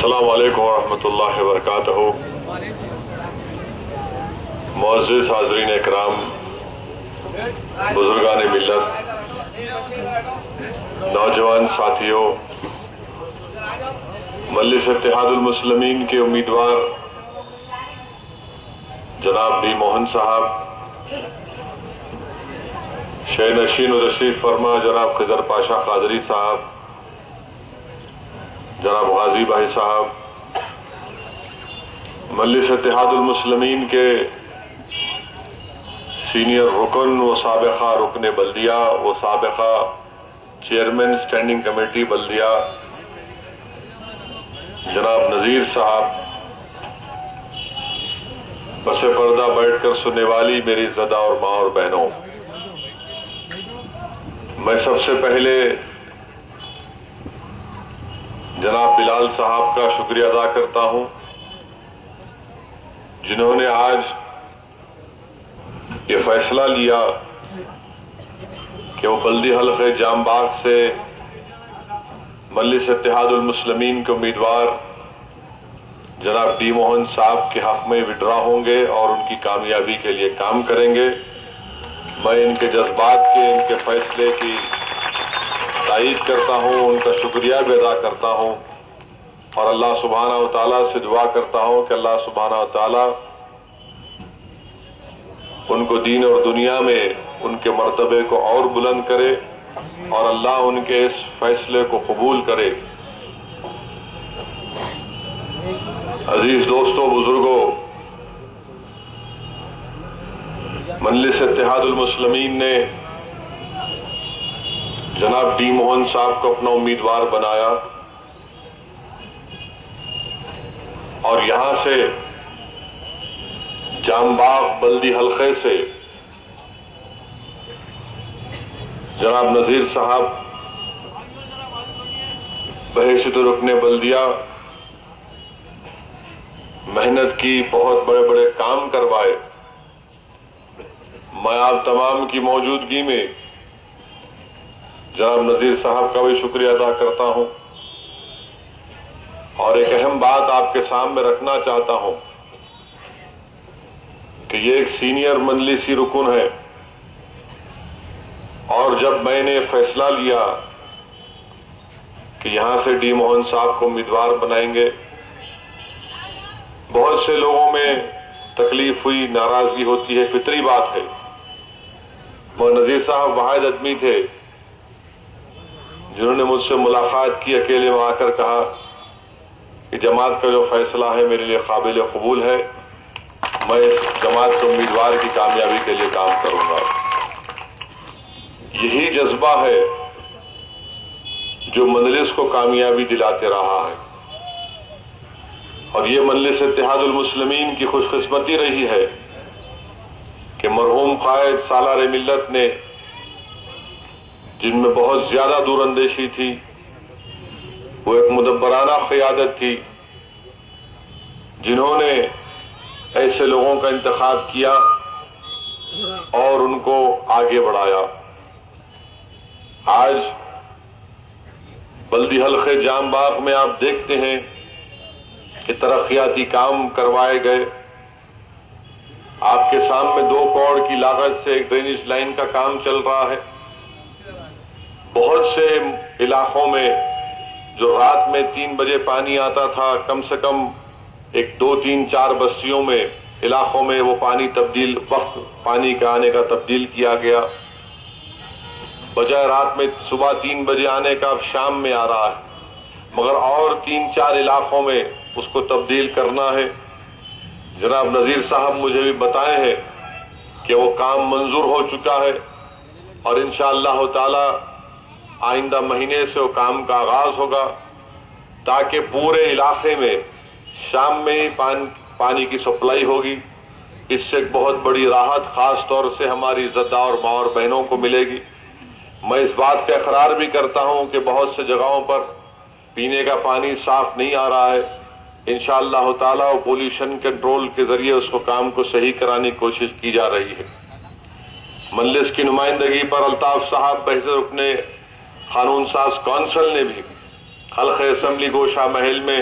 السلام علیکم ورحمۃ اللہ وبرکاتہ۔ معزز حاضرین اکرام، بزرگان ملت، نوجوان ساتھیوں، مجلس اتحاد المسلمین کے امیدوار جناب بی موہن صاحب، شہ نشین و تشریف فرما جناب خضر پاشا قادری صاحب، جناب غازی بھائی صاحب، مجلس اتحاد المسلمین کے سینئر رکن و سابقہ رکن بلدیہ و سابقہ چیئرمین اسٹینڈنگ کمیٹی بلدیہ جناب نذیر صاحب، پس پردہ بیٹھ کر سننے والی میری زدہ اور ماں اور بہنوں، میں سب سے پہلے جناب بلال صاحب کا شکریہ ادا کرتا ہوں، جنہوں نے آج یہ فیصلہ لیا کہ وہ بلدی حلقہ جام باغ سے مجلس اتحاد المسلمین کے امیدوار جناب بی موہن صاحب کے حق میں وڈرا ہوں گے اور ان کی کامیابی کے لیے کام کریں گے۔ میں ان کے جذبات کے، ان کے فیصلے کی تائید کرتا ہوں، ان کا شکریہ بھی ادا کرتا ہوں، اور اللہ سبحانہ و تعالیٰ سے دعا کرتا ہوں کہ اللہ سبحانہ و تعالیٰ ان کو دین اور دنیا میں ان کے مرتبے کو اور بلند کرے، اور اللہ ان کے اس فیصلے کو قبول کرے۔ عزیز دوستوں، بزرگوں، مجلس اتحاد المسلمین نے جناب بی موہن صاحب کو اپنا امیدوار بنایا، اور یہاں سے جام باغ بلدی حلقے سے جناب نذیر صاحب بحیثیت رکن بلدیہ محنت کی، بہت بڑے بڑے کام کروائے۔ میں آپ تمام کی موجودگی میں جناب نذیر صاحب کا بھی شکریہ ادا کرتا ہوں، اور ایک اہم بات آپ کے سامنے رکھنا چاہتا ہوں کہ یہ ایک سینئر مجلسی رکن ہے، اور جب میں نے فیصلہ لیا کہ یہاں سے ڈی موہن صاحب کو امیدوار بنائیں گے، بہت سے لوگوں میں تکلیف ہوئی، ناراضگی ہوتی ہے، فطری بات ہے۔ وہ نذیر صاحب واحد آدمی تھے جنہوں نے مجھ سے ملاقات کی، اکیلے میں آ کر کہا کہ جماعت کا جو فیصلہ ہے میرے لیے قابل قبول ہے، میں جماعت کے امیدوار کی کامیابی کے لیے کام کروں گا۔ یہی جذبہ ہے جو مجلس کو کامیابی دلاتے رہا ہے، اور یہ مجلس اتحاد المسلمین کی خوش قسمتی رہی ہے کہ مرحوم قائد سالار ملت نے، جن میں بہت زیادہ دور اندیشی تھی، وہ ایک مدبرانہ قیادت تھی، جنہوں نے ایسے لوگوں کا انتخاب کیا اور ان کو آگے بڑھایا۔ آج بلدی حلقے جام باغ میں آپ دیکھتے ہیں کہ ترقیاتی کام کروائے گئے۔ آپ کے سامنے 2 کروڑ کی لاگت سے ایک ڈرینیج لائن کا کام چل رہا ہے۔ بہت سے علاقوں میں جو رات میں 3 بجے پانی آتا تھا، کم سے کم 1 2 3 4 بستیوں میں، علاقوں میں وہ پانی تبدیل، وقت پانی کا آنے کا تبدیل کیا گیا۔ بجائے رات میں صبح 3 بجے آنے کا اب شام میں آ رہا ہے، مگر اور 3 4 علاقوں میں اس کو تبدیل کرنا ہے۔ جناب نذیر صاحب مجھے بھی بتائے ہیں کہ وہ کام منظور ہو چکا ہے، اور انشاءاللہ تعالی آئندہ مہینے سے وہ کام کا آغاز ہوگا، تاکہ پورے علاقے میں شام میں ہی پانی کی سپلائی ہوگی۔ اس سے ایک بہت بڑی راحت خاص طور سے ہماری زدہ اور ماں اور بہنوں کو ملے گی۔ میں اس بات کا اقرار بھی کرتا ہوں کہ بہت سے جگہوں پر پینے کا پانی صاف نہیں آ رہا ہے۔ انشاءاللہ تعالی وہ پولوشن کنٹرول کے ذریعے اس کو کام کو صحیح کرانے کی کوشش کی جا رہی ہے۔ مجلس کی نمائندگی پر الطاف صاحب بحث رکن قانون ساز کونسل نے بھی حلقہ اسمبلی گوشہ محل میں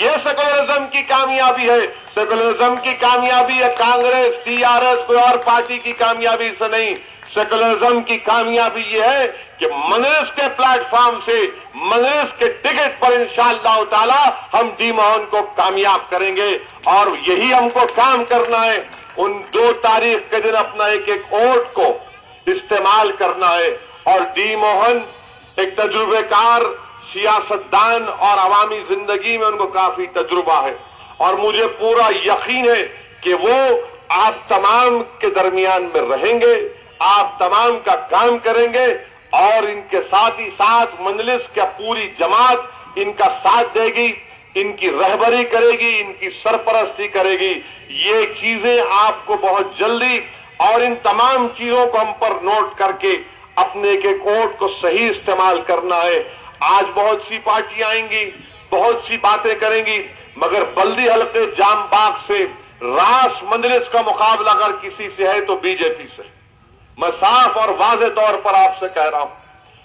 یہ سیکولرزم کی کامیابی ہے. سیکولرزم کی کامیابی ہے کانگریس TRS کوئی اور پارٹی کی کامیابی سے نہیں. سیکولرزم کی کامیابی یہ ہے کہ مجلس کے پلیٹ فارم سے مجلس کے ٹکٹ پر انشاءاللہ تعالی ہم ڈی موہن کو کامیاب کریں گے. اور یہی ہم کو کام کرنا ہے. ان 2 تاریخ کے دن اپنا ایک ایک ووٹ کو استعمال کرنا ہے. اور ڈی موہن ایک تجربے کار سیاستدان اور عوامی زندگی میں ان کو کافی تجربہ ہے. اور مجھے پورا یقین ہے کہ وہ آپ تمام کے درمیان میں رہیں گے, آپ تمام کا کام کریں گے, اور ان کے ساتھ ہی ساتھ مجلس کا پوری جماعت ان کا ساتھ دے گی, ان کی رہبری کرے گی, ان کی سرپرستی کرے گی. یہ چیزیں آپ کو بہت جلدی, اور ان تمام چیزوں کو ہم پر نوٹ کر کے اپنے ایک ایک ووٹ کو صحیح استعمال کرنا ہے. آج بہت سی پارٹیاں آئیں گی, بہت سی باتیں کریں گی, مگر بلدی حلقے جام باغ سے راس مجلس کا مقابلہ اگر کسی سے ہے تو BJP سے. میں صاف اور واضح طور پر آپ سے کہہ رہا ہوں.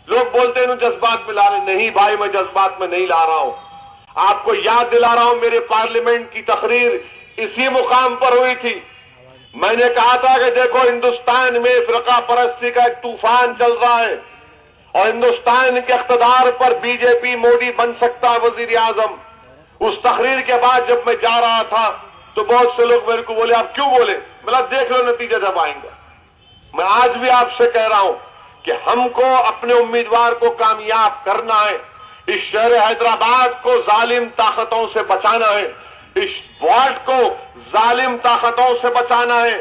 لوگ بولتے ہیں جذبات میں لا رہے, نہیں بھائی میں جذبات میں نہیں لا رہا ہوں. آپ کو یاد دلا رہا ہوں میرے پارلیمنٹ کی تقریر اسی مقام پر ہوئی تھی. میں نے کہا تھا کہ دیکھو ہندوستان میں فرقہ پرستی کا ایک طوفان چل رہا ہے, اور ہندوستان کے اقتدار پر BJP موڈی بن سکتا ہے وزیر اعظم. اس تقریر کے بعد جب میں جا رہا تھا تو بہت سے لوگ میرے کو بولے آپ کیوں بولے؟ میں دیکھ لو نتیجہ جب آئیں گا. میں آج بھی آپ سے کہہ رہا ہوں کہ ہم کو اپنے امیدوار کو کامیاب کرنا ہے. اس شہر حیدرآباد کو ظالم طاقتوں سے بچانا ہے, اس وارڈ کو ظالم طاقتوں سے بچانا ہے,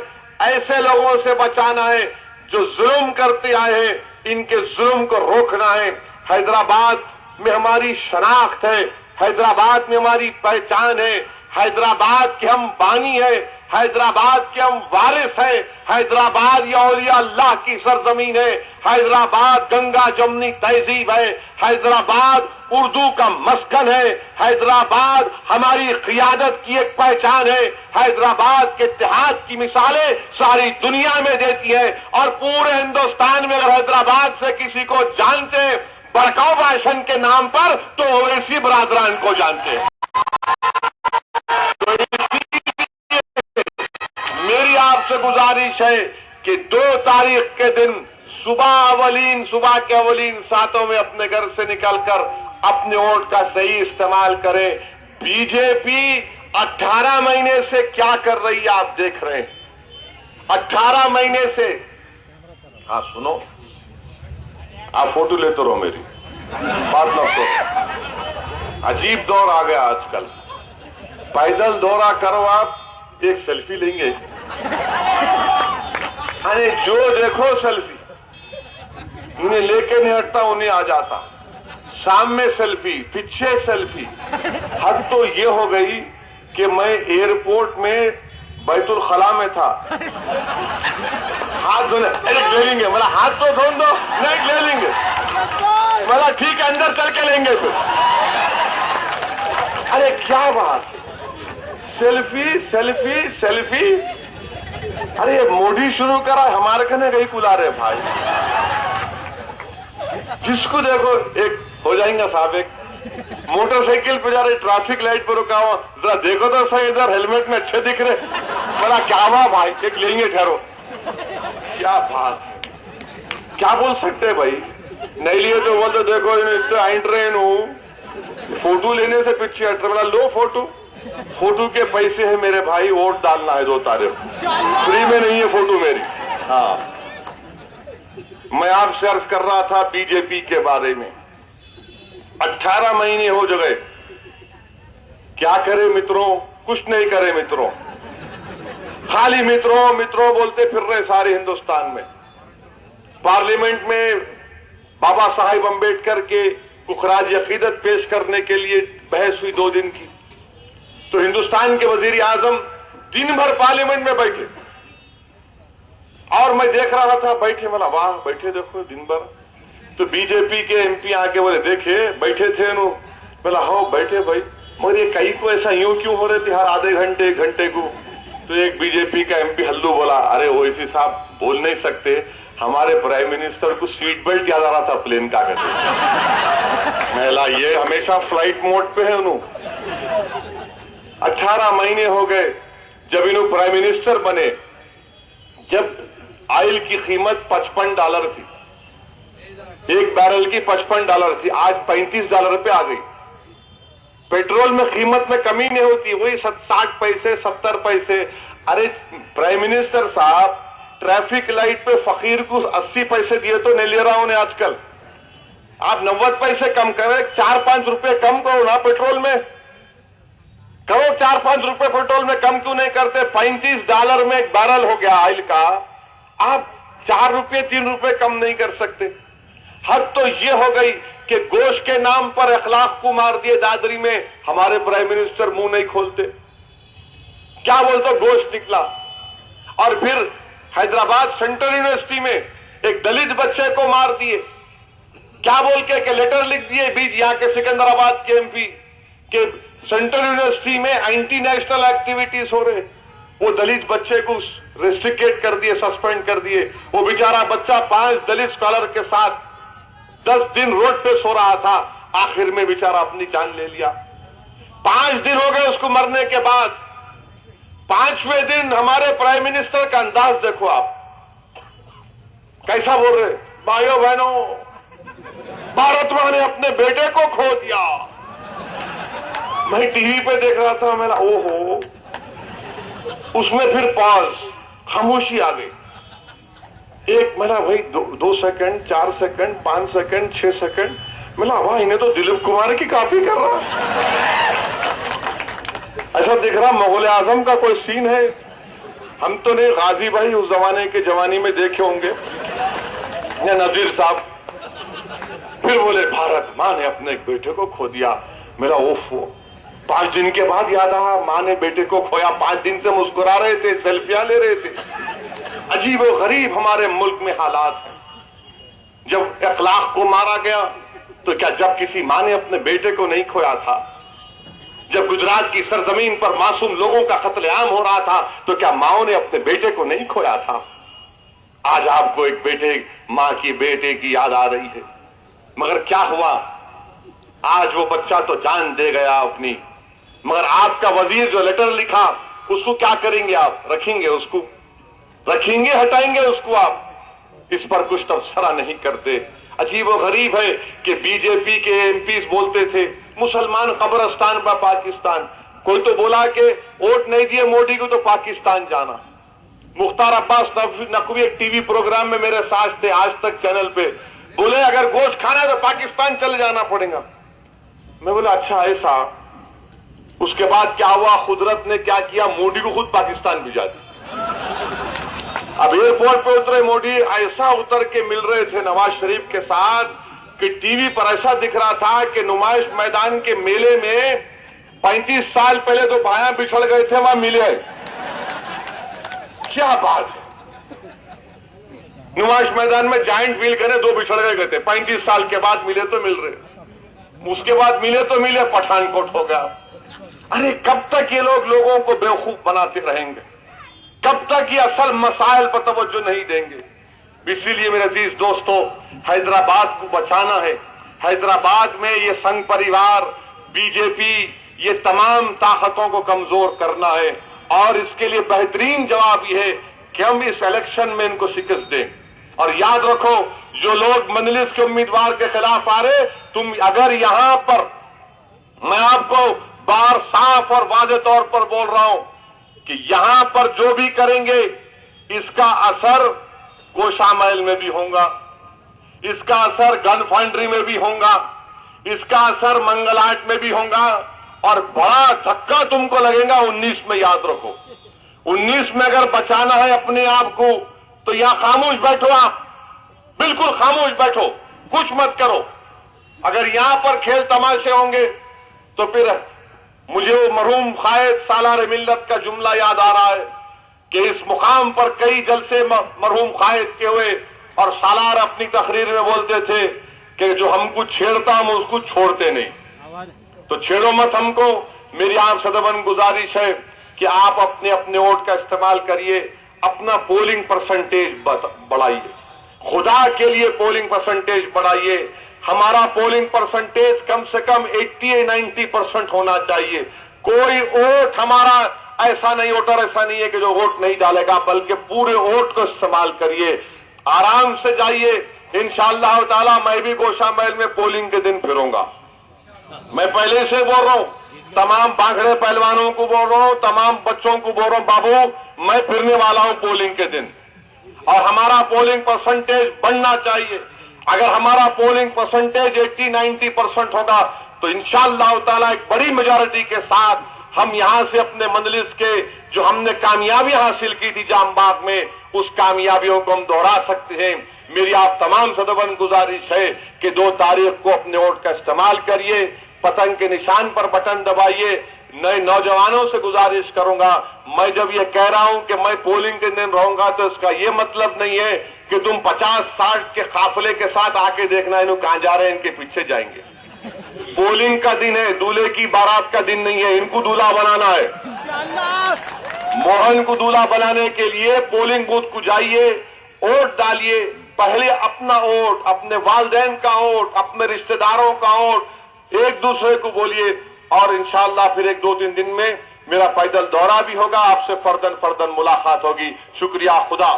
ایسے لوگوں سے بچانا ہے جو ظلم کرتے آئے ہیں, ان کے ظلم کو روکنا ہے. حیدرآباد میں ہماری شناخت ہے, حیدرآباد میں ہماری پہچان ہے, حیدرآباد کے ہم بانی ہیں, حیدرآباد کے ہم وارث ہیں. حیدرآباد یہ اولیاء اللہ کی سرزمین ہے, حیدرآباد گنگا جمنی تہذیب ہے, حیدرآباد اردو کا مسکن ہے, حیدرآباد ہماری قیادت کی ایک پہچان ہے. حیدرآباد کے اتحاد کی مثالیں ساری دنیا میں دیتی ہے, اور پورے ہندوستان میں اگر حیدرآباد سے کسی کو جانتے ہیں بڑکاؤ بھاشن کے نام پر تو اویسی برادران کو جانتے ہیں. میری آپ سے گزارش ہے کہ 2 تاریخ کے دن صبح کے اولین ساعتوں میں اپنے گھر سے نکل کر اپنے ووٹ کا صحیح استعمال کریں. BJP 18 مہینے سے کیا کر رہی ہے آپ دیکھ رہے ہیں. 18 مہینے سے, ہاں سنو, آپ فوٹو لیتے رہو میری بات نہ سنو. عجیب دور آ گیا آج کل. پیدل دورہ کرو آپ ایک سیلفی لیں گے, یعنی جو دیکھو سیلفی, انہیں لے کے نہیں ہٹتا انہیں آ جاتا. سامنے سیلفی, پیچھے سیلفی. حد تو یہ ہو گئی کہ میں ایئرپورٹ میں بیت الخلا میں تھا, ہاتھ دھونے, ایک لے لیں گے, میرا ہاتھ تو دھو دو, نہیں لے لیں گے, میرا ٹھیک ہے اندر چل کے لیں گے پھر. ارے کیا بات, سیلفی سیلفی سیلفی. ارے یہ موڈی شروع کرا, ہمارے کہنے گئی کلا رہے بھائی. جس کو دیکھو ایک ہو جائیں گا صاحب, ایک موٹر سائیکل پہ جا رہے, ٹریفک لائٹ پر رکا ہوا, ذرا دیکھو تو صحیح, ادھر ہیلمٹ میں اچھے دکھ رہے, بڑا کیا ہوا بھائی, ایک لیں گے ٹھہرو. کیا بات, کیا بول سکتے بھائی. نہیں لیے تو وہ تو دیکھو ٹرین ہوں, فوٹو لینے سے پیچھے ہٹ رہے. بڑا لو فوٹو کے پیسے ہیں میرے بھائی, ووٹ ڈالنا ہے 2 تاریخ, فری میں نہیں ہے فوٹو میری. ہاں میں آپ سے عرض کر رہا تھا BJP کے بارے میں. 18 مہینے ہو گئے, کیا کرے متروں, کچھ نہیں کرے متروں, خالی متروں بولتے پھر رہے سارے ہندوستان میں. پارلیمنٹ میں بابا صاحب امبیڈکر کے خراج عقیدت پیش کرنے کے لیے بحث ہوئی 2 دن کی, تو ہندوستان کے وزیر اعظم دن بھر پارلیمنٹ میں بیٹھے, اور میں دیکھ رہا تھا بیٹھے, والا واہ بیٹھے دیکھو دن بھر. تو BJP کے MP آ کے بولے دیکھے بیٹھے تھے نو, بولا ہاں بیٹھے بھائی, مگر یہ کئی کو ایسا یوں کیوں ہو رہے تھے ہر آدھے گھنٹے 1 گھنٹے کو. تو ایک BJP کا MP ہلو بولا, ارے اویسی صاحب بول نہیں سکتے, ہمارے پرائم منسٹر کو سیٹ بیلٹ یاد آ رہا تھا پلین کا میلا یہ ہمیشہ فلائٹ موڈ پہ ہے انہوں 18 مہینے ہو گئے جب انہوں پرائم منسٹر بنے جب آئل کی قیمت $55 تھی ایک بیرل کی $55 تھی آج $35 پہ آ گئی پیٹرول میں قیمت میں کمی نہیں ہوتی وہی 60 پیسے 70 پیسے ارے پرائم منسٹر صاحب ٹریفک لائٹ پہ فقیر کو 80 پیسے دیے تو نہیں لے رہا ہوں نے آج کل آپ 90 پیسے کم کریں 4-5 روپے کم کرو نا پیٹرول میں کرو 4-5 روپے پیٹرول میں کم کیوں نہیں کرتے $35 میں ایک بیرل ہو گیا آئل کا آپ 4 روپے 3 روپے کم نہیں کر سکتے حد تو یہ ہو گئی کہ گوشت کے نام پر اخلاق کو مار دیے دادری میں ہمارے پرائم منسٹر منہ نہیں کھولتے کیا بولتے گوشت نکلا اور پھر حیدرآباد سینٹرل یونیورسٹی میں ایک دلت بچے کو مار دیے کیا بول کے کہ لیٹر لکھ دیے بیچ یہاں کے سکندر آباد کے ایم پی کہ سینٹرل یونیورسٹی میں اینٹی نیشنل ایکٹیویٹیز ہو رہے وہ دلت بچے کو ریسٹرکٹ کر دیے سسپینڈ کر دیے وہ بیچارہ بچہ 5 دلت اسکالر کے ساتھ 10 دن روڈ پہ سو رہا تھا آخر میں بیچارہ اپنی جان لے لیا 5 دن ہو گئے اس کو مرنے کے بعد 5ویں دن ہمارے پرائم منسٹر کا انداز دیکھو آپ کیسا بول رہے بھائیو بہنوں بھارت ماں نے اپنے بیٹے کو کھو دیا میں ٹی وی پہ دیکھ رہا تھا میرا او ہو اس میں پھر پاز خاموشی آ گئی ایک میرا بھائی 2 سیکنڈ 4 سیکنڈ 5 سیکنڈ 6 سیکنڈ ملا واہ انہیں تو دلیپ کمار کی کاپی کر رہا ایسا دیکھ رہا مغل اعظم کا کوئی سین ہے ہم تو نہیں غازی بھائی اس زمانے کے جوانی میں دیکھے ہوں گے یا نذیر صاحب پھر بولے بھارت ماں نے اپنے بیٹے کو کھو دیا میرا اوف 5 دن کے بعد یاد آیا ماں نے بیٹے کو کھویا 5 دن سے مسکرا رہے تھے سیلفیاں لے رہے تھے عجیب و غریب ہمارے ملک میں حالات ہیں جب اخلاق کو مارا گیا تو کیا جب کسی ماں نے اپنے بیٹے کو نہیں کھویا تھا جب گجرات کی سرزمین پر معصوم لوگوں کا قتل عام ہو رہا تھا تو کیا ماؤں نے اپنے بیٹے کو نہیں کھویا تھا آج آپ کو ایک بیٹے ماں کی بیٹے کی یاد آ رہی ہے مگر کیا ہوا آج وہ بچہ تو جان دے گیا اپنی مگر آپ کا وزیر جو لیٹر لکھا اس کو کیا کریں گے آپ رکھیں گے اس کو رکھیں گے ہٹائیں گے اس کو آپ اس پر کچھ تبصرہ نہیں کرتے عجیب و غریب ہے کہ بی جے پی کے ایم پیز بولتے تھے مسلمان قبرستان پر پاکستان کوئی تو بولا کہ ووٹ نہیں دیے مودی کو تو پاکستان جانا مختار عباس نقوی ایک ٹی وی پروگرام میں میرے ساتھ تھے آج تک چینل پہ بولے اگر گوشت کھانا ہے تو پاکستان چلے جانا پڑے گا میں بولا اچھا ایسا اس کے بعد کیا ہوا قدرت نے کیا کیا مودی کو خود پاکستان بھیجا دیا اب ایئرپورٹ پہ اترے مودی ایسا اتر کے مل رہے تھے نواز شریف کے ساتھ کہ ٹی وی پر ایسا دکھ رہا تھا کہ نمائش میدان کے میلے میں 35 سال پہلے تو بھائیاں بچھڑ گئے تھے وہاں ملے کیا بات ہے نمائش میدان میں جائنٹ ویل کرے 2 بچھڑ گئے تھے 35 سال کے بعد ملے تو مل رہے اس کے بعد ملے تو ملے پٹھان کوٹ ہو گیا ارے کب تک یہ لوگوں کو بیوقوف بناتے رہیں گے کب تک یہ اصل مسائل پر توجہ نہیں دیں گے اسی لیے میرے عزیز دوستو حیدرآباد کو بچانا ہے حیدرآباد میں یہ سنگھ پریوار بی جے پی یہ تمام طاقتوں کو کمزور کرنا ہے اور اس کے لیے بہترین جواب یہ ہے کہ ہم اس الیکشن میں ان کو شکست دیں اور یاد رکھو جو لوگ مجلس کے امیدوار کے خلاف آ رہے تم اگر یہاں پر میں آپ کو بار صاف اور واضح طور پر بول رہا ہوں کہ یہاں پر جو بھی کریں گے اس کا اثر کوشا محل میں بھی ہوگا اس کا اثر گن فائنڈری میں بھی ہوگا اس کا اثر منگلاٹ میں بھی ہوگا اور بڑا دھکا تم کو لگے گا 19 میں یاد رکھو 19 میں اگر بچانا ہے اپنے آپ کو تو یہاں خاموش بیٹھو آپ بالکل خاموش بیٹھو کچھ مت کرو اگر یہاں پر کھیل تماشے ہوں گے تو پھر مجھے وہ مرحوم قائد سالار ملت کا جملہ یاد آ رہا ہے کہ اس مقام پر کئی جلسے مرحوم قائد کے ہوئے اور سالار اپنی تقریر میں بولتے تھے کہ جو ہم کو چھیڑتا ہم اس کو چھوڑتے نہیں تو چھیڑو مت ہم کو میری آپ سے دبن گزارش ہے کہ آپ اپنے ووٹ کا استعمال کریے اپنا پولنگ پرسنٹیج بڑھائیے خدا کے لیے پولنگ پرسنٹیج بڑھائیے. ہمارا پولنگ پرسنٹیج کم سے کم 80-90% ہونا چاہیے. کوئی ووٹ ہمارا ایسا نہیں، ووٹر ایسا نہیں ہے کہ جو ووٹ نہیں ڈالے گا، بلکہ پورے ووٹ کو استعمال کریے. آرام سے جائیے. انشاءاللہ تعالی میں بھی گوشہ محل میں پولنگ کے دن پھروں گا. میں پہلے سے بول رہا ہوں، تمام بانگڑے پہلوانوں کو بول رہا ہوں، تمام بچوں کو بول رہا ہوں، بابو میں پھرنے والا ہوں پولنگ کے دن، اور ہمارا پولنگ پرسنٹیج بڑھنا چاہیے. اگر ہمارا پولنگ پرسنٹیج 80-90% ہوگا تو انشاءاللہ تعالیٰ ایک بڑی میجارٹی کے ساتھ ہم یہاں سے اپنے مجلس کے جو ہم نے کامیابی حاصل کی تھی جام باغ میں، اس کامیابیوں کو ہم دوہرا سکتے ہیں. میری آپ تمام سے گزارش ہے کہ 2 تاریخ کو اپنے ووٹ کا استعمال کریے، پتنگ کے نشان پر بٹن دبائیے. نئے نوجوانوں سے گزارش کروں گا، میں جب یہ کہہ رہا ہوں کہ میں پولنگ کے دن رہوں گا تو اس کا یہ مطلب نہیں ہے کہ تم 50-60 کے قافلے کے ساتھ آ کے دیکھنا انہوں کہاں جا رہے ہیں، ان کے پیچھے جائیں گے. پولنگ کا دن ہے، دولہے کی بارات کا دن نہیں ہے. ان کو دولہا بنانا ہے. موہن کو دولہا بنانے کے لیے پولنگ بوتھ کو جائیے، ووٹ ڈالیے. پہلے اپنا ووٹ، اپنے والدین کا ووٹ، اپنے رشتہ داروں کا ووٹ، ایک دوسرے کو بولیے. اور انشاءاللہ پھر 1-2-3 دن میں میرا پیدل دورہ بھی ہوگا، آپ سے فردن ملاقات ہوگی. شکریہ. خدا